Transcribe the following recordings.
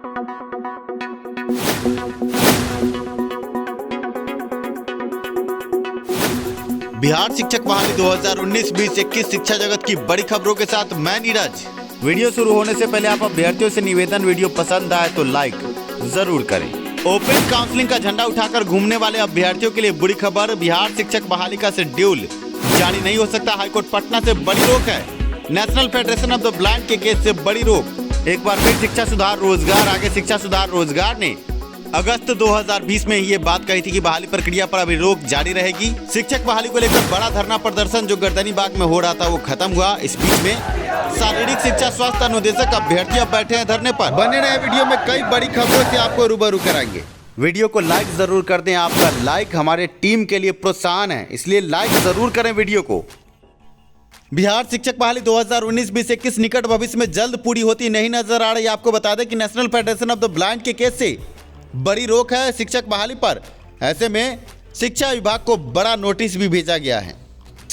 बिहार शिक्षक बहाली 2019-2021 शिक्षा जगत की बड़ी खबरों के साथ मैं नीरज। वीडियो शुरू होने से पहले आप अभ्यर्थियों से निवेदन, वीडियो पसंद आए तो लाइक जरूर करें। ओपन काउंसलिंग का झंडा उठाकर घूमने वाले अभ्यर्थियों के लिए बुरी खबर। बिहार शिक्षक बहाली का शेड्यूल जारी नहीं हो सकता। हाईकोर्ट पटना से बड़ी रोक है। National federation of the blind के केस से बड़ी रोक। एक बार फिर शिक्षा सुधार रोजगार आगे शिक्षा सुधार रोजगार ने अगस्त 2020 में ये बात कही थी कि बहाली प्रक्रिया पर अभी रोक जारी रहेगी। शिक्षक बहाली को लेकर बड़ा धरना प्रदर्शन जो गर्दनी बाग में हो रहा था वो खत्म हुआ। इस बीच में शारीरिक शिक्षा स्वास्थ्य अनुदेशक अभ्यर्थी बैठे हैं धरने पर। बने रहे वीडियो में कई बड़ी खबरों से आपको रूबरू कराएंगे। वीडियो को लाइक जरूर कर दें। आपका लाइक हमारे टीम के लिए प्रोत्साहन है, इसलिए लाइक जरूर करें वीडियो को। बिहार शिक्षक बहाली 2019-2021 निकट भविष्य में जल्द पूरी होती नहीं नजर आ रही। आपको बता दें कि national federation of the blind के केस से बड़ी रोक है शिक्षक बहाली पर। ऐसे में शिक्षा विभाग को बड़ा नोटिस भी भेजा गया है।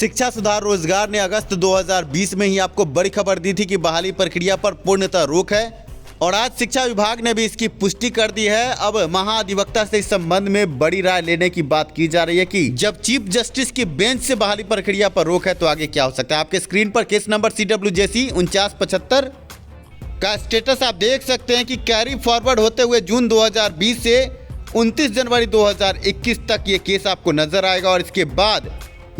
शिक्षा सुधार रोजगार ने अगस्त 2020 में ही आपको बड़ी खबर दी थी कि बहाली प्रक्रिया पर पूर्णतः रोक है और आज शिक्षा विभाग ने भी इसकी पुष्टि कर दी है। अब महाधिवक्ता से इस संबंध में बड़ी राय लेने की बात की जा रही है कि जब चीफ जस्टिस की बेंच से बहाली प्रक्रिया पर रोक है तो आगे क्या हो सकता है। आपके स्क्रीन पर केस नंबर CWJC 4975 का स्टेटस आप देख सकते हैं कि कैरी फॉरवर्ड होते हुए जून 2020 से 29 जनवरी 2021 तक ये केस आपको नजर आएगा और इसके बाद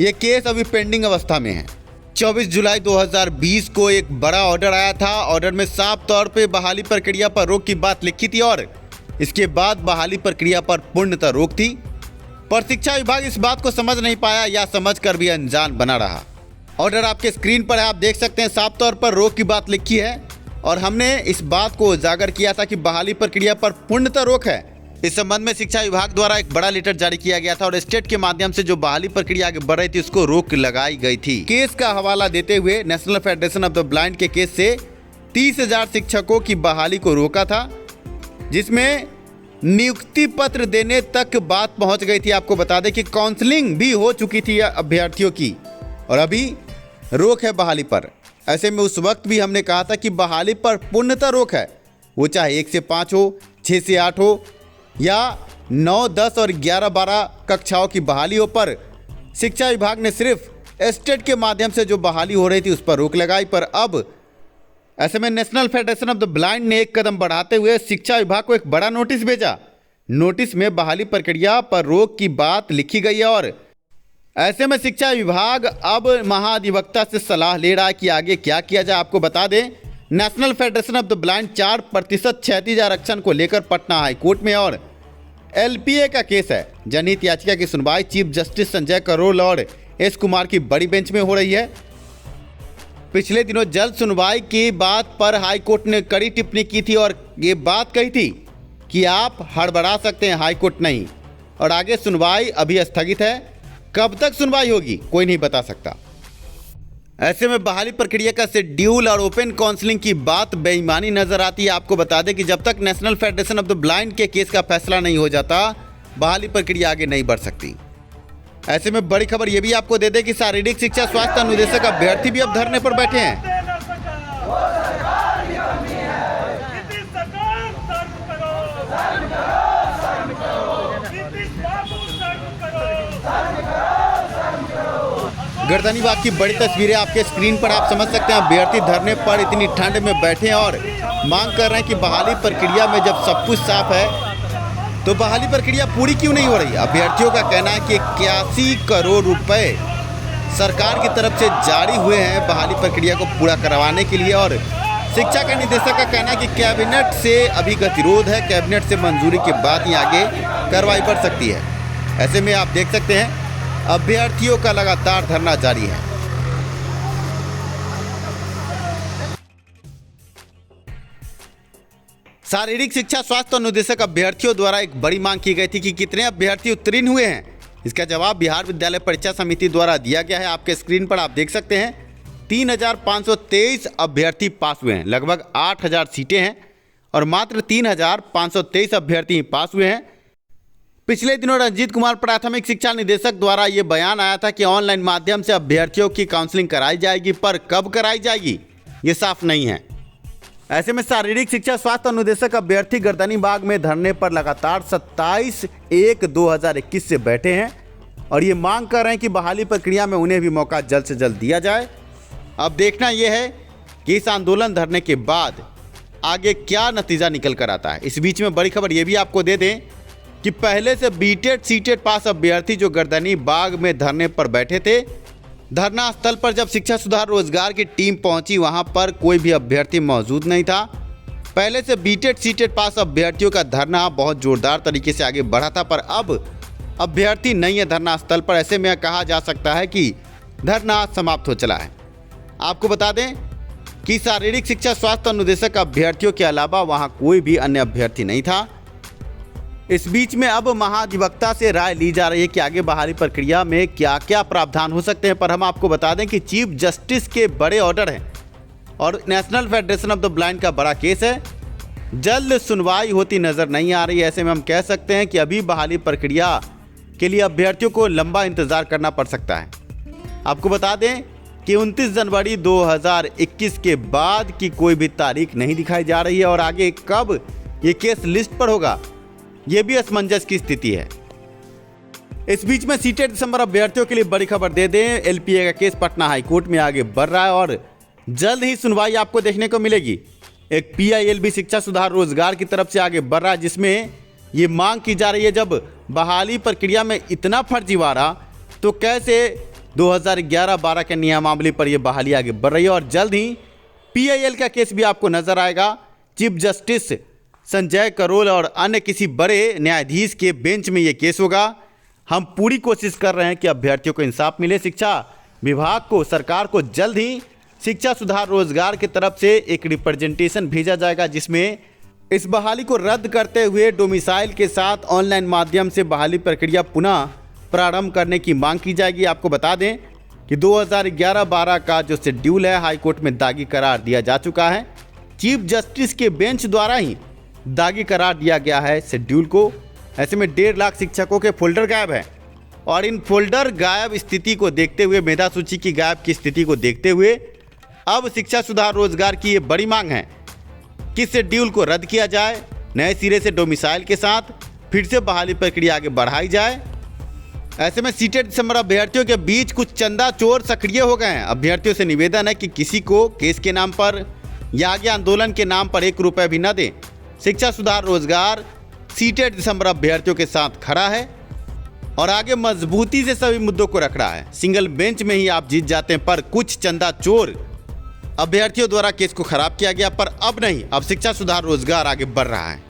ये केस अभी पेंडिंग अवस्था में है। 24 जुलाई 2020 को एक बड़ा ऑर्डर आया था। ऑर्डर में साफ तौर पे बहाली प्रक्रिया पर रोक की बात लिखी थी और इसके बाद बहाली प्रक्रिया पर पूर्णतः रोक थी, पर शिक्षा विभाग इस बात को समझ नहीं पाया या समझ कर भी अनजान बना रहा। ऑर्डर आपके स्क्रीन पर है, आप देख सकते हैं साफ तौर पर रोक की बात लिखी है और हमने इस बात को उजागर किया था कि बहाली प्रक्रिया पर पूर्णतः रोक है। इस संबंध में शिक्षा विभाग द्वारा एक बड़ा लेटर जारी किया गया था और स्टेट के माध्यम से जो बहाली प्रक्रिया आगे बढ़ रही थी उसको रोक लगाई गई थी। केस का हवाला देते हुए national federation of the blind के केस से 30,000 शिक्षकों की बहाली को रोका था, जिसमें नियुक्ति पत्र देने तक बात पहुंच गई थी। आपको बता दें कि काउंसलिंग भी हो चुकी थी अभ्यर्थियों की और अभी रोक है बहाली पर। ऐसे में उस वक्त भी हमने कहा था कि बहाली पर पूर्णतः रोक है, वो चाहे 1 से 5 हो, 6 से 8 हो या 9, 10 और 11, 12 कक्षाओं की बहाली हो, पर शिक्षा विभाग ने सिर्फ स्टेट के माध्यम से जो बहाली हो रही थी उस पर रोक लगाई। पर अब ऐसे में national federation of the blind ने एक कदम बढ़ाते हुए शिक्षा विभाग को एक बड़ा नोटिस भेजा। नोटिस में बहाली प्रक्रिया पर रोक की बात लिखी गई है और ऐसे में शिक्षा विभाग अब महाधिवक्ता से सलाह ले रहा है कि आगे क्या किया जाए। आपको बता दें national federation of the blind 4% क्षैतिज आरक्षण को लेकर पटना हाईकोर्ट में और LPA का केस है। जनहित याचिका की सुनवाई चीफ जस्टिस संजय करोल और S कुमार की बड़ी बेंच में हो रही है। पिछले दिनों जल्द सुनवाई की बात पर हाईकोर्ट ने कड़ी टिप्पणी की थी और ये बात कही थी कि आप हड़बड़ा सकते हैं, हाईकोर्ट नहीं, और आगे सुनवाई अभी स्थगित है। कब तक सुनवाई होगी कोई नहीं बता सकता। ऐसे में बहाली प्रक्रिया का शेड्यूल और ओपन काउंसलिंग की बात बेईमानी नजर आती है। आपको बता दें कि जब तक national federation of the blind के केस का फैसला नहीं हो जाता बहाली प्रक्रिया आगे नहीं बढ़ सकती। ऐसे में बड़ी खबर यह भी आपको दे दें कि शारीरिक शिक्षा स्वास्थ्य अनुदेशक अभ्यर्थी भी अब धरने पर बैठे हैं। गर्दनी बाग की बड़ी तस्वीरें आपके स्क्रीन पर आप समझ सकते हैं। अभ्यर्थी धरने पर इतनी ठंड में बैठे हैं और मांग कर रहे हैं कि बहाली प्रक्रिया में जब सब कुछ साफ है तो बहाली प्रक्रिया पूरी क्यों नहीं हो रही। अभ्यर्थियों का कहना है कि 81 करोड़ रुपए सरकार की तरफ से जारी हुए हैं बहाली प्रक्रिया को पूरा करवाने के लिए और शिक्षा के निदेशक का कहना है कि कैबिनेट से अभी गतिरोध है, कैबिनेट से मंजूरी के बाद ही आगे कार्रवाई बढ़ सकती है। ऐसे में आप देख सकते हैं अभ्यर्थियों का लगातार धरना जारी है। शारीरिक शिक्षा स्वास्थ्य अनुदेशक अभ्यर्थियों द्वारा एक बड़ी मांग की गई थी कि कितने अभ्यर्थी उत्तीर्ण हुए हैं। इसका जवाब बिहार विद्यालय परीक्षा समिति द्वारा दिया गया है। आपके स्क्रीन पर आप देख सकते हैं 3,523 अभ्यर्थी पास हुए हैं। लगभग 8,000 सीटें हैं और मात्र 3,523 अभ्यर्थी पास हुए हैं। पिछले दिनों रंजीत कुमार प्राथमिक शिक्षा निदेशक द्वारा ये बयान आया था कि ऑनलाइन माध्यम से अभ्यर्थियों की काउंसलिंग कराई जाएगी, पर कब कराई जाएगी ये साफ नहीं है। ऐसे में शारीरिक शिक्षा स्वास्थ्य अनुदेशक अभ्यर्थी गर्दनी बाग में धरने पर लगातार 27/1/2021 से बैठे हैं और ये मांग कर रहे हैं कि बहाली प्रक्रिया में उन्हें भी मौका जल्द से जल्द दिया जाए। अब देखना यह है कि इस आंदोलन धरने के बाद आगे क्या नतीजा निकल कर आता है। इस बीच में बड़ी खबर ये भी आपको दे दें कि पहले से बीटेड सीटेड पास अभ्यर्थी जो गर्दनी बाग में धरने पर बैठे थे, धरना स्थल पर जब शिक्षा सुधार रोजगार की टीम पहुंची वहां पर कोई भी अभ्यर्थी मौजूद नहीं था। पहले से बीटेड सीटेड पास अभ्यर्थियों का धरना बहुत जोरदार तरीके से आगे बढ़ा था, पर अब अभ्यर्थी नहीं है धरना स्थल पर। ऐसे में कहा जा सकता है कि धरना समाप्त हो चला है। आपको बता दें कि शारीरिक शिक्षा स्वास्थ्य अनुदेशक अभ्यर्थियों के अलावा वहां कोई भी अन्य अभ्यर्थी नहीं था। इस बीच में अब महाधिवक्ता से राय ली जा रही है कि आगे बहाली प्रक्रिया में क्या क्या प्रावधान हो सकते हैं। पर हम आपको बता दें कि चीफ जस्टिस के बड़े ऑर्डर हैं और national federation of the blind का बड़ा केस है। जल्द सुनवाई होती नजर नहीं आ रही है। ऐसे में हम कह सकते हैं कि अभी बहाली प्रक्रिया के लिए अभ्यर्थियों को लंबा इंतजार करना पड़ सकता है। आपको बता दें कि 29 जनवरी 2021 के बाद की कोई भी तारीख नहीं दिखाई जा रही है और आगे कब ये केस लिस्ट पर होगा ये भी असमंजस की स्थिति है। इस बीच में सीटेड दिसंबर अभ्यर्थियों के लिए बड़ी खबर दे दें, एलपीए का केस पटना हाईकोर्ट में आगे बढ़ रहा है और जल्द ही सुनवाई आपको देखने को मिलेगी। एक पीआईएलबी शिक्षा सुधार रोजगार की तरफ से आगे बढ़ रहा है, जिसमें ये मांग की जा रही है जब बहाली प्रक्रिया में इतना फर्जीवाड़ा तो कैसे 2011-12 के नियमावली पर यह बहाली आगे बढ़ रही है। और जल्द ही पीआईएल का केस भी आपको नजर आएगा। चीफ जस्टिस संजय करोल और अन्य किसी बड़े न्यायाधीश के बेंच में ये केस होगा। हम पूरी कोशिश कर रहे हैं कि अभ्यर्थियों को इंसाफ मिले। शिक्षा विभाग को, सरकार को जल्द ही शिक्षा सुधार रोजगार की तरफ से एक रिप्रेजेंटेशन भेजा जाएगा, जिसमें इस बहाली को रद्द करते हुए डोमिसाइल के साथ ऑनलाइन माध्यम से बहाली प्रक्रिया पुनः प्रारंभ करने की मांग की जाएगी। आपको बता दें कि 2011-12 का जो शेड्यूल है हाईकोर्ट में दागी करार दिया जा चुका है। चीफ जस्टिस के बेंच द्वारा ही दागी करार दिया गया है शेड्यूल को। ऐसे में 1.5 लाख शिक्षकों के फोल्डर गायब है और इन फोल्डर गायब स्थिति को देखते हुए, मेधा सूची की गायब की स्थिति को देखते हुए अब शिक्षा सुधार रोजगार की ये बड़ी मांग है कि शेड्यूल को रद्द किया जाए, नए सिरे से डोमिसाइल के साथ फिर से बहाली प्रक्रिया आगे बढ़ाई जाए। ऐसे में सीटेड दिसंबर अभ्यर्थियों के बीच कुछ चंदा चोर सक्रिय हो गए हैं। अभ्यर्थियों से निवेदन है कि किसी को केस के नाम पर या आगे आंदोलन के नाम पर 1 रुपये भी न दें। शिक्षा सुधार रोजगार सीटेड दिसंबर अभ्यर्थियों के साथ खड़ा है और आगे मजबूती से सभी मुद्दों को रख रहा है। सिंगल बेंच में ही आप जीत जाते हैं, पर कुछ चंदा चोर अभ्यर्थियों द्वारा केस को खराब किया गया। पर अब नहीं, अब शिक्षा सुधार रोजगार आगे बढ़ रहा है।